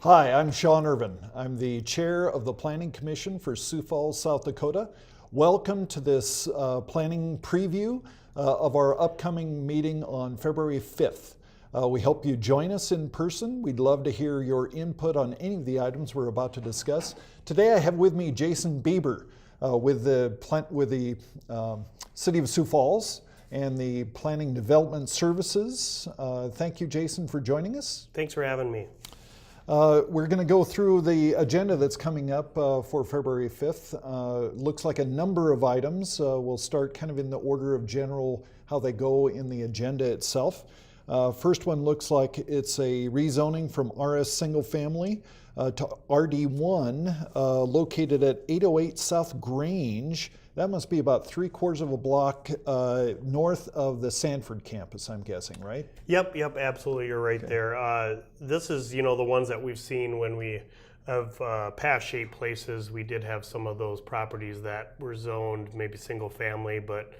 Hi, I'm Sean Irvin. I'm the chair of the Planning Commission for Sioux Falls, South Dakota. Welcome to this planning preview of our upcoming meeting on February 5th. We hope you join us in person. We'd love to hear your input on any of the items we're about to discuss. Today I have with me Jason Bieber with the City of Sioux Falls and the Planning Development Services. Thank you, Jason, for joining us. Thanks for having me. We're going to go through the agenda that's coming up for February 5th. Looks like a number of items. We'll start kind of in the order of general how they go in the agenda itself. First one looks like it's a rezoning from RS single family to RD1 located at 808 South Grange. That must be about 3/4 of a block north of the Sanford campus, I'm guessing, right? Yep, absolutely, you're right there. This is, the ones that we've seen when we have past shape places. We did have some of those properties that were zoned maybe single family, but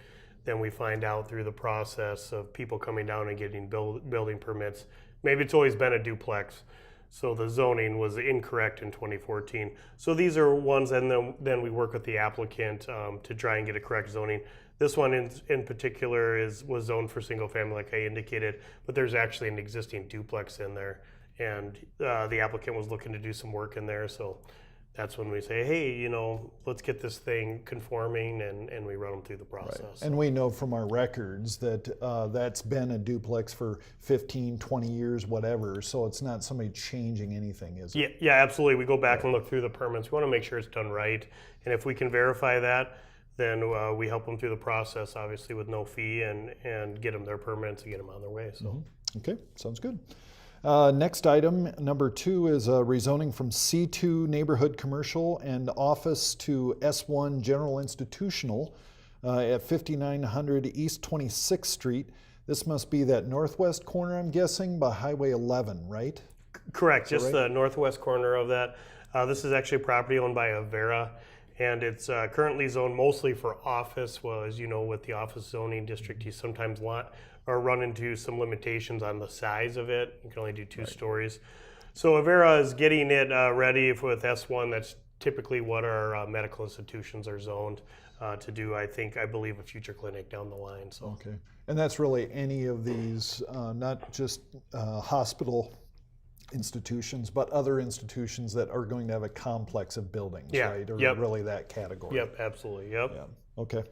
then we find out through the process of people coming down and getting building permits, maybe it's always been a duplex. So the zoning was incorrect in 2014. So these are ones, and then we work with the applicant to try and get a correct zoning. This one in particular was zoned for single family, like I indicated, but there's actually an existing duplex in there, and the applicant was looking to do some work in there. So that's when we say, hey, let's get this thing conforming, and we run them through the process. Right. And we know from our records that that's been a duplex for 15, 20 years, whatever, so it's not somebody changing anything, is it? Yeah, absolutely. We go back and look through the permits. We want to make sure it's done right, and if we can verify that, then we help them through the process, obviously with no fee, and get them their permits and get them on their way. So. Mm-hmm. Okay, sounds good. Next item, number 2, is rezoning from C2 Neighborhood Commercial and Office to S1 General Institutional at 5900 East 26th Street. This must be that northwest corner, I'm guessing, by Highway 11, right? Correct, just the northwest corner of that. This is actually a property owned by Avera, and it's currently zoned mostly for office. Well, as you know, with the office zoning district, you sometimes run into some limitations on the size of it. You can only do 2 stories. So Avera is getting it ready with S1. That's typically what our medical institutions are zoned to do, I believe, a future clinic down the line. So. Okay. And that's really any of these, not just hospital institutions, but other institutions that are going to have a complex of buildings, right? Or really that category. Yep, absolutely, yep. Yeah. Okay.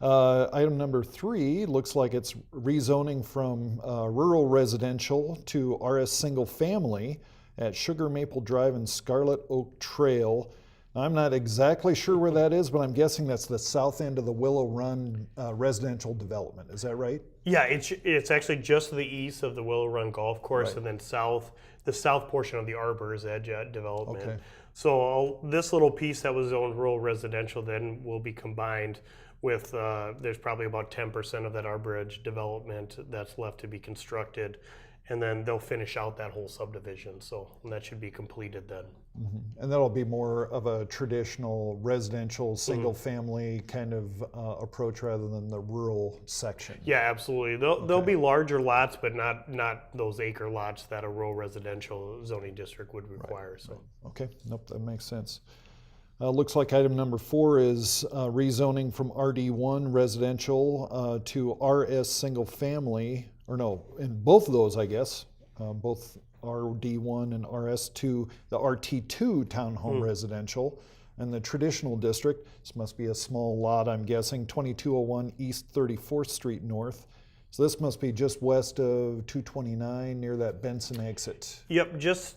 Item number 3 looks like it's rezoning from rural residential to RS single family at Sugar Maple Drive and Scarlet Oak Trail. I'm not exactly sure where that is, but I'm guessing that's the south end of the Willow Run residential development. Is that right? Yeah, it's actually just to the east of the Willow Run Golf Course, and then the south portion of the Arbor's Edge development. Okay. So this little piece that was zoned rural residential then will be combined with, there's probably about 10% of that Arbor Edge development that's left to be constructed, and then they'll finish out that whole subdivision. So that should be completed then. Mm-hmm. And that'll be more of a traditional residential single family kind of approach rather than the rural section. Yeah, absolutely. There'll be larger lots, but not those acre lots that a rural residential zoning district would require. Right. So. Okay, nope, that makes sense. Looks like item number 4 is rezoning from RD1 residential to RS single family, or no, in both of those, I guess, both RD1 and RS to the RT2 townhome residential and the traditional district. This must be a small lot, I'm guessing, 2201 East 34th Street North. So this must be just west of 229 near that Benson exit. Yep, just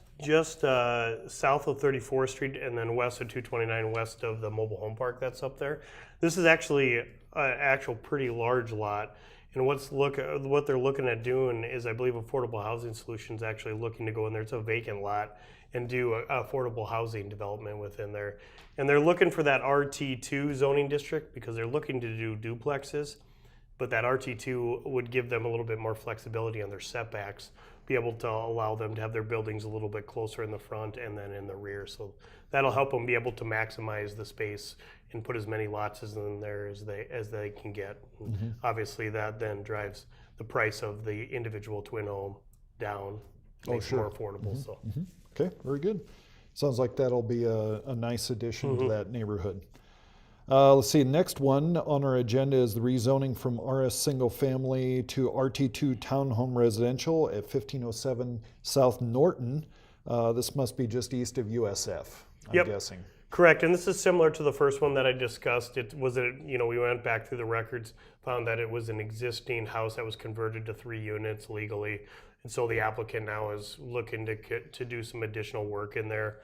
south of 34th Street and then west of 229, west of the mobile home park that's up there. This is actually an actual pretty large lot. And what they're looking at doing is, I believe Affordable Housing Solutions actually looking to go in there. It's a vacant lot and do affordable housing development within there. And they're looking for that RT2 zoning district because they're looking to do duplexes, but that RT2 would give them a little bit more flexibility on their setbacks, be able to allow them to have their buildings a little bit closer in the front and then in the rear. So that'll help them be able to maximize the space and put as many lots in there as they can get. Mm-hmm. Obviously, that then drives the price of the individual twin home down, makes it more affordable. Mm-hmm. So. Mm-hmm. Okay, very good. Sounds like that'll be a nice addition to that neighborhood. Let's see, next one on our agenda is the rezoning from RS single family to RT2 townhome residential at 1507 South Norton. This must be just east of USF, I'm guessing. Correct, and this is similar to the first one that I discussed. We went back through the records, found that it was an existing house that was converted to 3 units legally, and so the applicant now is looking to do some additional work in there.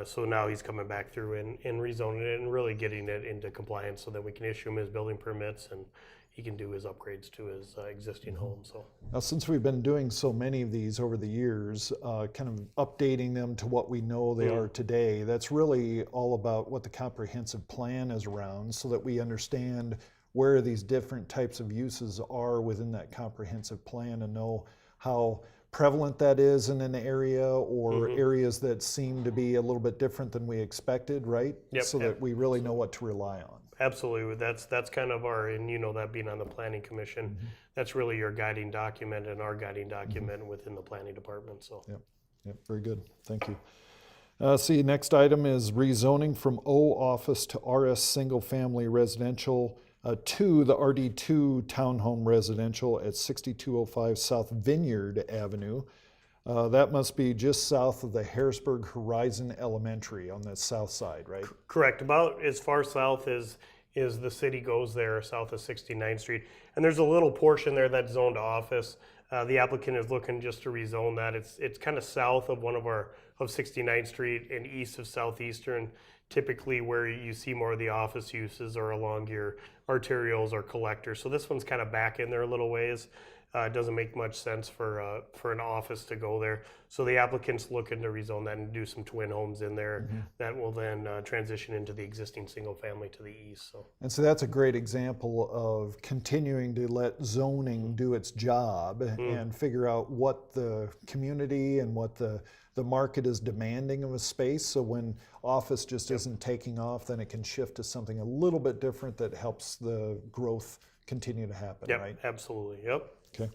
So now he's coming back through and rezoning it and really getting it into compliance so that we can issue him his building permits and he can do his upgrades to his existing home. So now, since we've been doing so many of these over the years, kind of updating them to what we know they are today, that's really all about what the comprehensive plan is around so that we understand where these different types of uses are within that comprehensive plan and know how prevalent that is in an area or areas that seem to be a little bit different than we expected, right? Yep, so that we really know what to rely on. Absolutely. That's kind of our, and that being on the planning commission, that's really your guiding document and our guiding document within the planning department. So Yep, very good. Thank you. See, next item is rezoning from O office to RS single family residential to the RD2 townhome residential at 6205 South Vineyard Avenue. That must be just south of the Harrisburg Horizon Elementary on the south side, right? Correct. About as far south as the city goes there, south of 69th Street. And there's a little portion there that's zoned office. The applicant is looking just to rezone that. It's kind of south of of 69th Street and east of Southeastern. Typically where you see more of the office uses are along your arterials or collectors. So this one's kind of back in there a little ways. It doesn't make much sense for an office to go there. So the applicant's looking to rezone that and do some twin homes in there that will then transition into the existing single family to the east. So. And so that's a great example of continuing to let zoning do its job and figure out what the community and what the market is demanding of a space. So when office just isn't taking off, then it can shift to something a little bit different that helps the growth continue to happen, right? Absolutely. Yep. Okay.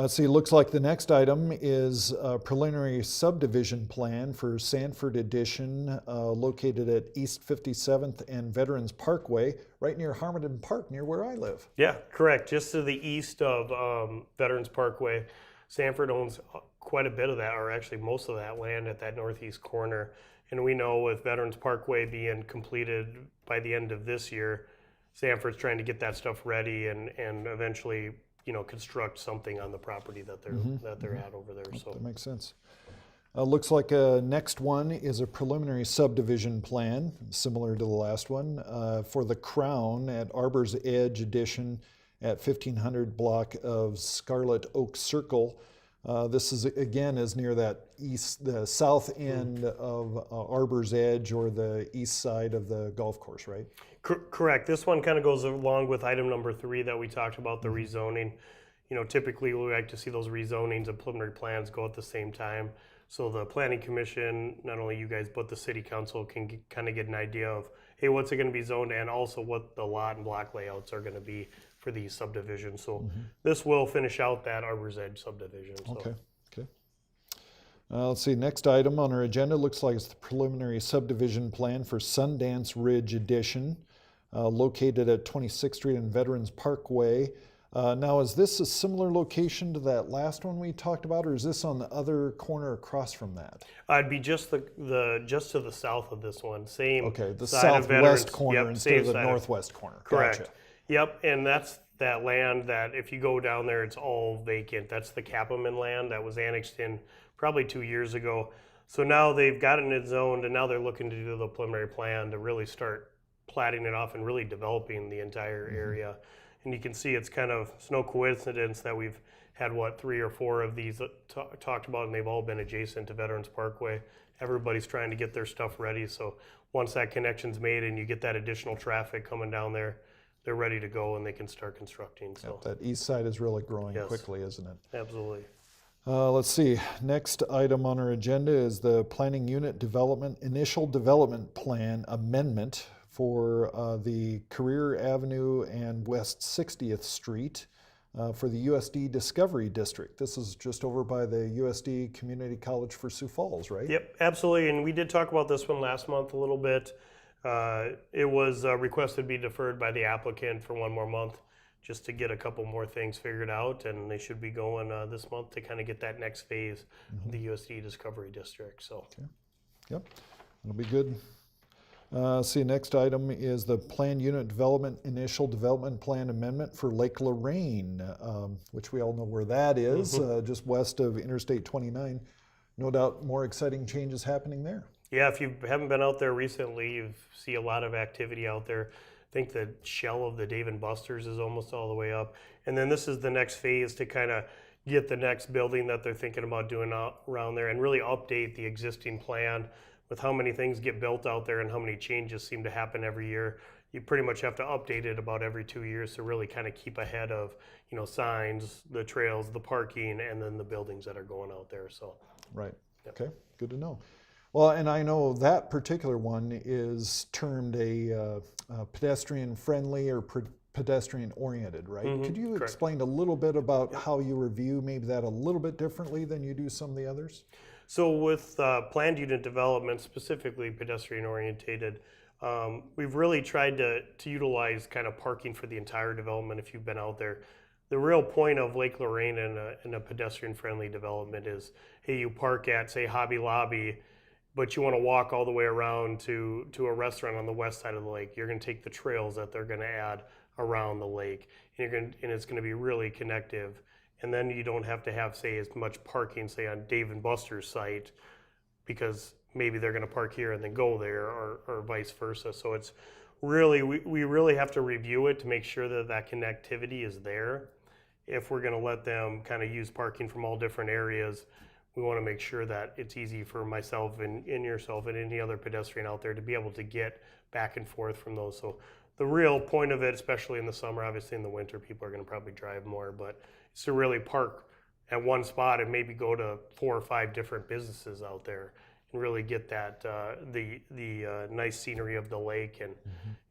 See, it looks like the next item is a preliminary subdivision plan for Sanford Addition, located at East 57th and Veterans Parkway, right near Harmondon Park, near where I live. Yeah, correct. Just to the east of Veterans Parkway. Sanford owns quite a bit of that, or actually most of that land at that northeast corner. And we know with Veterans Parkway being completed by the end of this year, Sanford's trying to get that stuff ready and eventually construct something on the property that they're at over there. So that makes sense. Looks like next one is a preliminary subdivision plan, similar to the last one, for the Crown at Arbor's Edge Addition at 1500 block of Scarlet Oak Circle. This is near the south end of Arbor's Edge or the east side of the golf course, right? Correct. This one kind of goes along with item number 3 that we talked about, the rezoning. Typically we like to see those rezonings and preliminary plans go at the same time. So the planning commission, not only you guys, but the city council can kind of get an idea of, hey, what's it going to be zoned and also what the lot and block layouts are going to be for these subdivisions. So this will finish out that Arbor's Edge subdivision. So. Okay. Let's see, next item on our agenda looks like it's the preliminary subdivision plan for Sundance Ridge Addition, located at 26th Street and Veterans Parkway. Now, is this a similar location to that last one we talked about, or is this on the other corner across from that? It'd be just just to the south of this one. Same. Okay, the side southwest corner yep, instead of the northwest corner. Correct. Gotcha. Yep, and that's that land that if you go down there, it's all vacant. That's the Cappleman land that was annexed in probably 2 years ago. So now they've gotten it zoned, and now they're looking to do the preliminary plan to really start platting it off and really developing the entire area. And you can see it's no coincidence that we've had 3 or 4 of these talked about, and they've all been adjacent to Veterans Parkway. Everybody's trying to get their stuff ready. So once that connection's made and you get that additional traffic coming down there, they're ready to go and they can start constructing. So That east side is really growing quickly, isn't it? Absolutely. Let's see, next item on our agenda is the Planning Unit Initial Development Plan Amendment for the Career Avenue and West 60th Street. for the USD Discovery District. This is just over by the USD Community College for Sioux Falls, right? Yep, absolutely. And we did talk about this one last month a little bit. It was requested to be deferred by the applicant for one more month just to get a couple more things figured out, and they should be going this month to kind of get that next phase of the USD Discovery District. So, okay. Yep, it'll be good. See, next item is the Planned Unit Development Initial Development Plan Amendment for Lake Lorraine, which we all know where that is, just west of Interstate 29. No doubt more exciting changes happening there. Yeah, if you haven't been out there recently, you see a lot of activity out there. I think the shell of the Dave & Buster's is almost all the way up. And then this is the next phase to kind of get the next building that they're thinking about doing around there and really update the existing plan with how many things get built out there and how many changes seem to happen every year. You pretty much have to update it about every 2 years to really kind of keep ahead of, you know, signs, the trails, the parking, and then the buildings that are going out there. So, right. Yep. Okay, good to know. Well, and I know that particular one is termed a pedestrian friendly or pedestrian oriented, right? Could you correct. explain a little bit about how you review maybe that a little bit differently than you do some of the others? So with planned unit development, specifically pedestrian orientated, we've really tried to utilize kind of parking for the entire development if you've been out there. The real point of Lake Lorraine in a pedestrian friendly development is, hey, you park at, say, Hobby Lobby, but you want to walk all the way around to a restaurant on the west side of the lake. You're going to take the trails that they're going to add around the lake, and it's going to be really connective. And then you don't have to have, say, as much parking, say, on Dave & Buster's site, because maybe they're going to park here and then go there, or vice versa. So it's really, we really have to review it to make sure that that connectivity is there. If we're going to let them kind of use parking from all different areas, we want to make sure that it's easy for myself and yourself and any other pedestrian out there to be able to get back and forth from those. So the real point of it, especially in the summer, obviously in the winter, people are going to probably drive more, but it's to really park at one spot and maybe go to 4 or 5 different businesses out there and really get that the nice scenery of the lake, and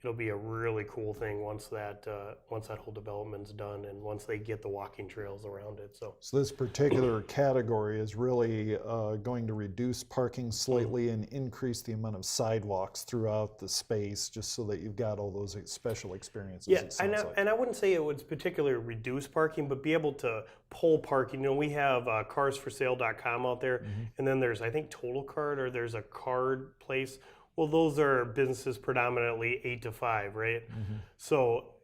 it'll be a really cool thing once that whole development's done and once they get the walking trails around it. So this particular category is really going to reduce parking slightly and increase the amount of sidewalks throughout the space, just so that you've got all those special experiences. Yeah, and I wouldn't say it would particularly reduce parking, but be able to pull parking. You know, we have carsforsale.com out there, and then there's, I think, Total Card, or there's a card place. Well, those are businesses predominantly 8 to 5, right? So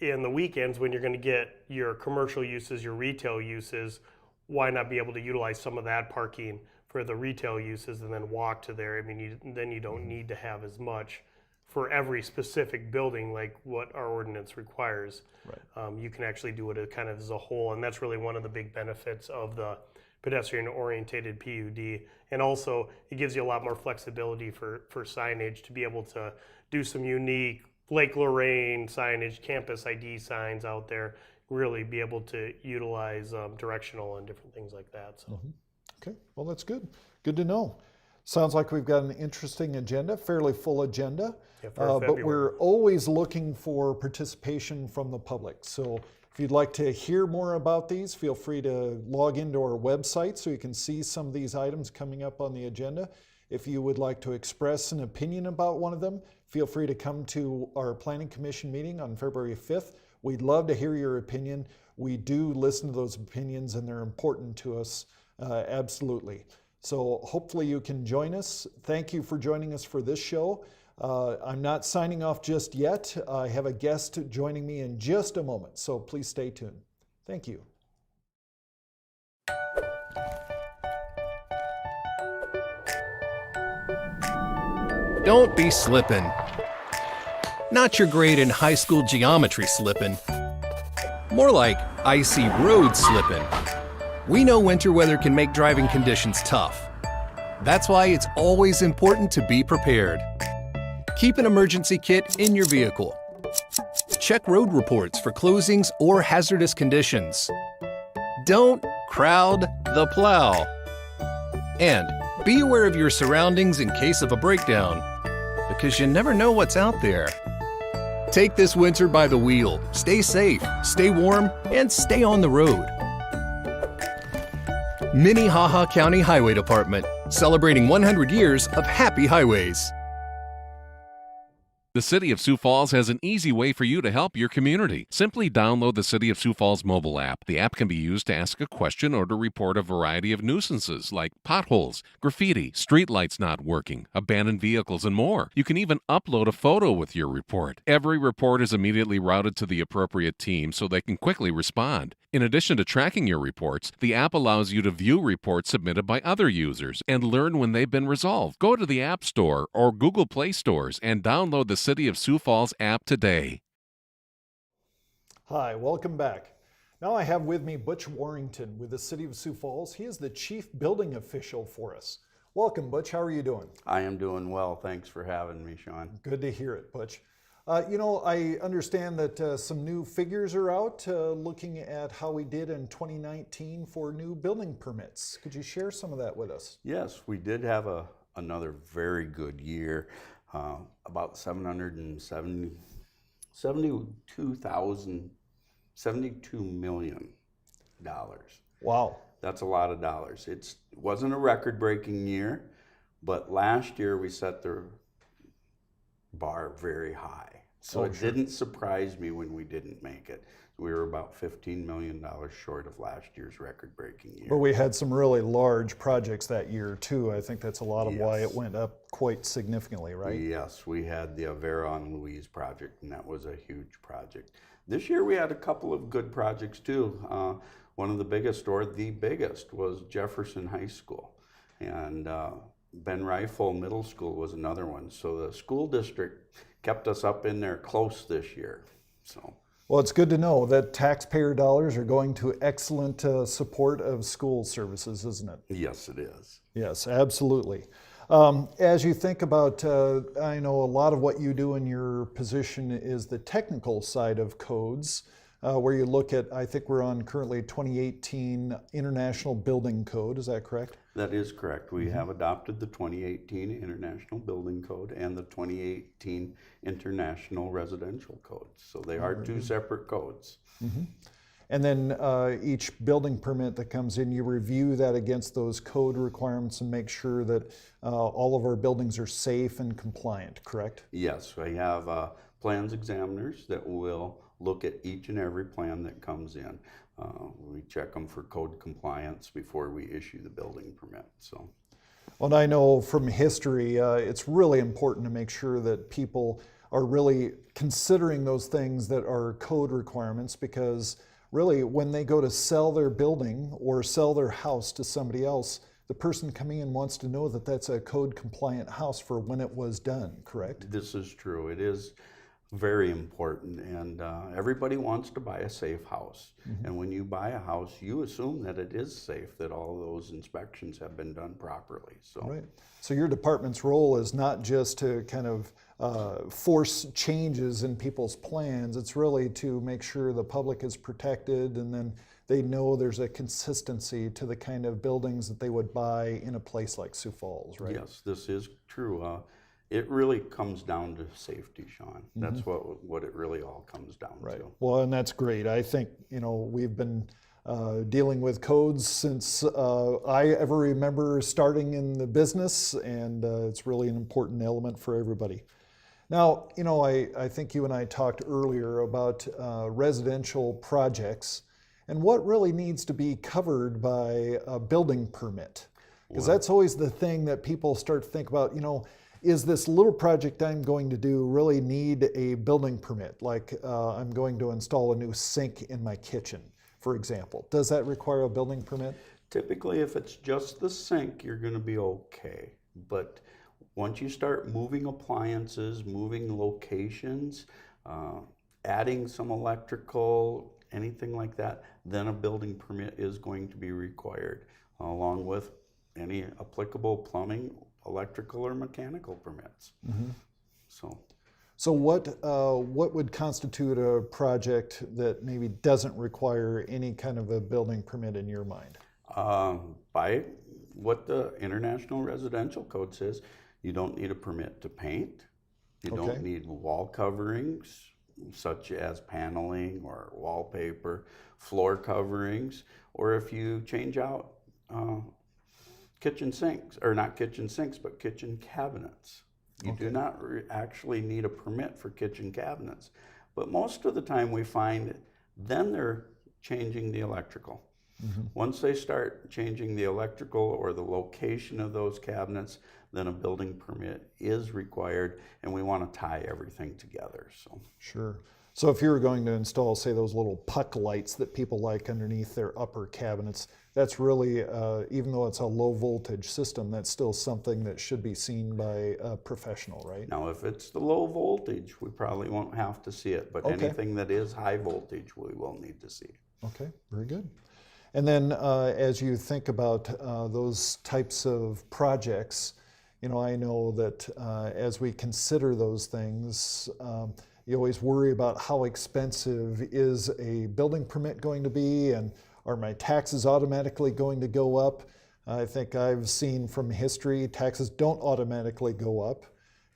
in the weekends, when you're going to get your commercial uses, your retail uses, why not be able to utilize some of that parking for the retail uses and then walk to there? I mean, then you don't need to have as much for every specific building like what our ordinance requires. Right. You can actually do it kind of as a whole, and that's really one of the big benefits of the pedestrian-oriented PUD. And also, it gives you a lot more flexibility for signage to be able to do some unique Lake Lorraine signage, campus ID signs out there, really be able to utilize directional and different things like that. So. Okay, well, that's good. Good to know. Sounds like we've got an interesting agenda, fairly full agenda, but we're always looking for participation from the public. So if you'd like to hear more about these, feel free to log into our website so you can see some of these items coming up on the agenda. If you would like to express an opinion about one of them, feel free to come to our Planning Commission meeting on February 5th. We'd love to hear your opinion. We do listen to those opinions, and they're important to us, absolutely. So hopefully you can join us. Thank you for joining us for this show. I'm not signing off just yet. I have a guest joining me in just a moment, so please stay tuned. Thank you. Don't be slippin'. Not your grade in high school geometry slippin'. More like icy road slippin'. We know winter weather can make driving conditions tough. That's why it's always important to be prepared. Keep an emergency kit in your vehicle. Check road reports for closings or hazardous conditions. Don't crowd the plow. And be aware of your surroundings in case of a breakdown, because you never know what's out there. Take this winter by the wheel. Stay safe, stay warm, and stay on the road. Minnehaha County Highway Department, celebrating 100 years of happy highways. The City of Sioux Falls has an easy way for you to help your community. Simply download the City of Sioux Falls mobile app. The app can be used to ask a question or to report a variety of nuisances like potholes, graffiti, streetlights not working, abandoned vehicles, and more. You can even upload a photo with your report. Every report is immediately routed to the appropriate team so they can quickly respond. In addition to tracking your reports, the app allows you to view reports submitted by other users and learn when they've been resolved. Go to the App Store or Google Play stores and download the City of Sioux Falls app today. Hi, welcome back. Now I have with me Butch Warrington with the City of Sioux Falls. He is the Chief Building Official for us. Welcome, Butch. How are you doing? I am doing well. Thanks for having me, Sean. Good to hear it, Butch. I understand that some new figures are out looking at how we did in 2019 for new building permits. Could you share some of that with us? Yes, we did have another very good year. About $72 million. Wow. That's a lot of dollars. It wasn't a record-breaking year, but last year we set the bar very high. So it didn't surprise me when we didn't make it. We were about $15 million short of last year's record-breaking year. But we had some really large projects that year too. I think that's a lot of why it went up quite significantly, right? Yes, we had the Avera on Louise project, and that was a huge project. This year we had a couple of good projects too. One of the biggest, or the biggest, was Jefferson High School. And Ben Rifle Middle School was another one. So the school district kept us up in there close this year. Well, it's good to know that taxpayer dollars are going to excellent support of school services, isn't it? Yes, it is. Yes, absolutely. As you think about, I know a lot of what you do in your position is the technical side of codes, where you look at, I think we're on currently 2018 International Building Code, is that correct? That is correct. We have adopted the 2018 International Building Code and the 2018 International Residential Code. So they are two separate codes. And then each building permit that comes in, you review that against those code requirements and make sure that all of our buildings are safe and compliant, correct? Yes, we have plans examiners that will look at each and every plan that comes in. We check them for code compliance before we issue the building permit. Well, I know from history, it's really important to make sure that people are really considering those things that are code requirements, because really when they go to sell their building or sell their house to somebody else, the person coming in wants to know that that's a code compliant house for when it was done, correct? This is true. It is very important, and everybody wants to buy a safe house. And when you buy a house, you assume that it is safe, that all those inspections have been done properly. Right. So your department's role is not just to kind of force changes in people's plans. It's really to make sure the public is protected, and then they know there's a consistency to the kind of buildings that they would buy in a place like Sioux Falls, right? Yes, this is true. It really comes down to safety, Sean. That's what it really all comes down to. Well, and that's great. I think, we've been dealing with codes since I ever remember starting in the business, and it's really an important element for everybody. Now, I think you and I talked earlier about residential projects and what really needs to be covered by a building permit. Because that's always the thing that people start to think about, is this little project I'm going to do really need a building permit? Like I'm going to install a new sink in my kitchen, for example. Does that require a building permit? Typically, if it's just the sink, you're going to be okay. But once you start moving appliances, moving locations, adding some electrical, anything like that, then a building permit is going to be required, along with any applicable plumbing, electrical, or mechanical permits. So what would constitute a project that maybe doesn't require any kind of a building permit in your mind? By what the International Residential Code says, you don't need a permit to paint. You don't need wall coverings, such as paneling or wallpaper, floor coverings, or if you change out kitchen sinks, or not kitchen sinks, but kitchen cabinets. You do not actually need a permit for kitchen cabinets. But most of the time we find then they're changing the electrical. Once they start changing the electrical or the location of those cabinets, then a building permit is required, and we want to tie everything together. So Sure. So if you were going to install, say, those little puck lights that people like underneath their upper cabinets, that's really, even though it's a low voltage system, that's still something that should be seen by a professional, right? now if it's the low voltage, we probably won't have to see it, but anything that is high voltage, we will need to see. Okay, very good. And then as you think about those types of projects, you know, I know that as we consider those things, you always worry about how expensive is a building permit going to be, and are my taxes automatically going to go up? I think I've seen from history, taxes don't automatically go up,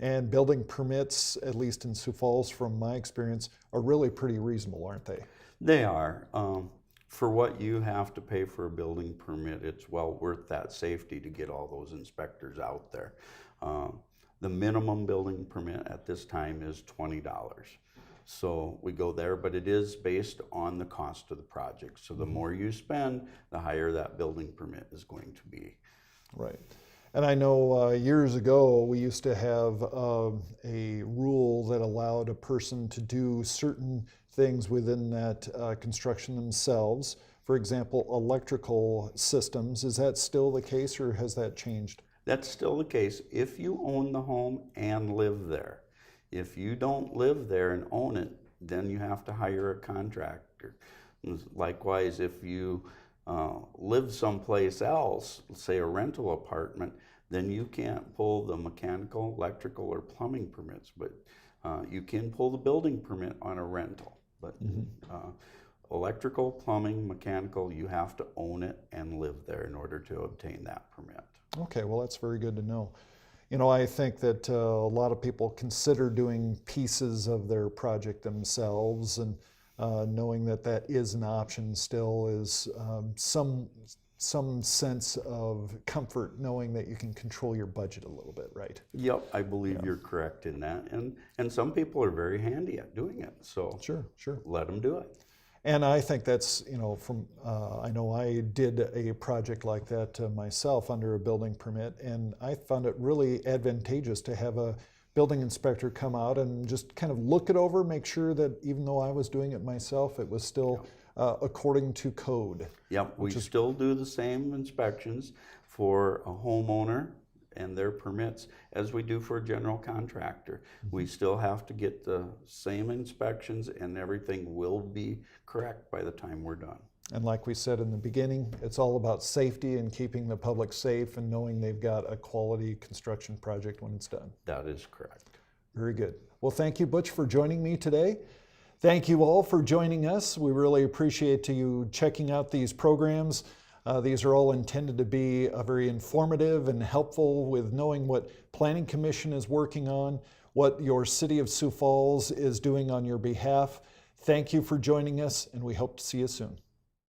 and building permits, at least in Sioux Falls from my experience, are really pretty reasonable, aren't they? They are. For what you have to pay for a building permit, it's well worth that safety to get all those inspectors out there. The minimum building permit at this time is $20. So we go there, but it is based on the cost of the project. So the more you spend, the higher that building permit is going to be. Right. And I know years ago we used to have a rule that allowed a person to do certain things within that construction themselves. For example, electrical systems. Is that still the case, or has that changed? That's still the case if you own the home and live there. If you don't live there and own it, then you have to hire a contractor. Likewise, if you live someplace else, say a rental apartment, then you can't pull the mechanical, electrical, or plumbing permits, but you can pull the building permit on a rental. But electrical, plumbing, mechanical, you have to own it and live there in order to obtain that permit. Okay, well, that's very good to know. You know, I think that a lot of people consider doing pieces of their project themselves, and knowing that that is an option still is some sense of comfort knowing that you can control your budget a little bit, right? Yep, I believe you're correct in that. And some people are very handy at doing it, so Sure. let them do it. And I think that's, you know, from, I know I did a project like that myself under a building permit, and I found it really advantageous to have a building inspector come out and just kind of look it over, make sure that even though I was doing it myself, it was still according to code. Yep, we still do the same inspections for a homeowner and their permits as we do for a general contractor. We still have to get the same inspections, and everything will be correct by the time we're done. And like we said in the beginning, it's all about safety and keeping the public safe and knowing they've got a quality construction project when it's done. That is correct. Very good. Well, thank you, Butch, for joining me today. Thank you all for joining us. We really appreciate you checking out these programs. These are all intended to be very informative and helpful with knowing what Planning Commission is working on, what your City of Sioux Falls is doing on your behalf. Thank you for joining us, and we hope to see you soon.